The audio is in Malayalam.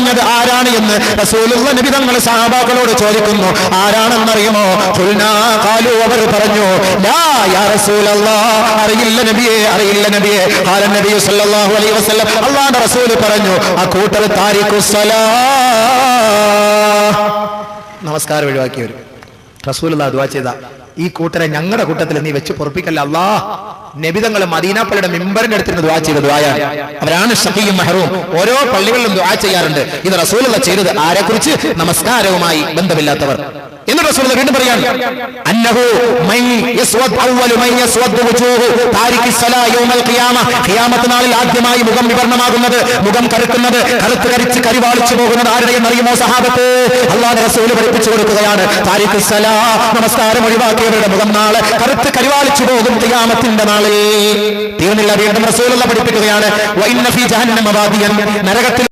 പറഞ്ഞത് ആരാണ് എന്ന് റസൂലുള്ള നബി തങ്ങൾ സഹാബാക്കളോട് ചോദിക്കുന്നു. ആരാണെന്നറിയുമോ? ഖുൽനാ ഖാലു, അവർ പറഞ്ഞു ലാ യാ റസൂലല്ലാഹ്, അറിയില്ല നബിയെ, അറിയില്ല നബിയെ. ഖാല നബി സല്ലല്ലാഹു അലൈഹി വസല്ലം, അല്ലാഹുവിന്റെ റസൂൽ പറഞ്ഞു, ആ കൂട്ടർ താരിഖുസ്സലാഹ്, നമസ്കാരം ഒഴിവാക്കിയവർ. റസൂലുള്ളാഹി ദുആ ചെയ്ത ഈ കൂട്ടരെ ഞങ്ങളുടെ കൂട്ടത്തിൽ നീ വെച്ച് പൊറപ്പിക്കല്ല അല്ലാഹ്. നബിതങ്ങൾ മദീന പള്ളിയുടെ മിമ്പറിന്റെ അടുത്തിരുന്ന് ദുആ ചെയ്ത ദുആയാണ്. അവരാണ് ഷഖിയും മഹറൂം. ഓരോ പള്ളികളിലും ദുആ ചെയ്യാറുണ്ട്. ഇത് റസൂലുള്ളാഹി ചെയ്തത് ആരെക്കുറിച്ച്? നമസ്കാരവുമായി ബന്ധമില്ലാത്തവർ. എന്ന് റസൂലുള്ളാഹി വീണ്ടും പറയാണ്, അന്നഹു മൻ യസ്വദ് അവ്വലു മൻ യസ്വദ് വജൂഹു താരിഖി സ്വലാ യൗമൽ ഖിയാമ, ഖിയാമത്ത് നാളിൽ ആദ്യമായി മുഖം വിവർണമാകുന്നത്, മുഖം കറുക്കുന്നത്, കറുത്ത് കരിച്ച് കരിവാളിച്ചു പോകുന്നത് ആരുടെ എന്നറിയുമോ സഹാബത്ത്? അല്ലാഹുവിന്റെ റസൂൽ പഠിപ്പിച്ചു കൊടുക്കുകയാണ്, താരിഖി സ്വലാ, നമസ്കാരം ഒഴിവാക്കിയവരുടെ മുഖം നാളെ കറുത്ത് കരിവാളിച്ചു പോകും ഖിയാമത്തിന്റെ നാളിൽ. തീർന്നില്ല, വീണ്ടും റസൂലുള്ളാഹി പഠിപ്പിക്കുകയാണ്, വഇന്ന ഫീ ജഹന്നമ വാദിയൻ, നരകത്തിൽ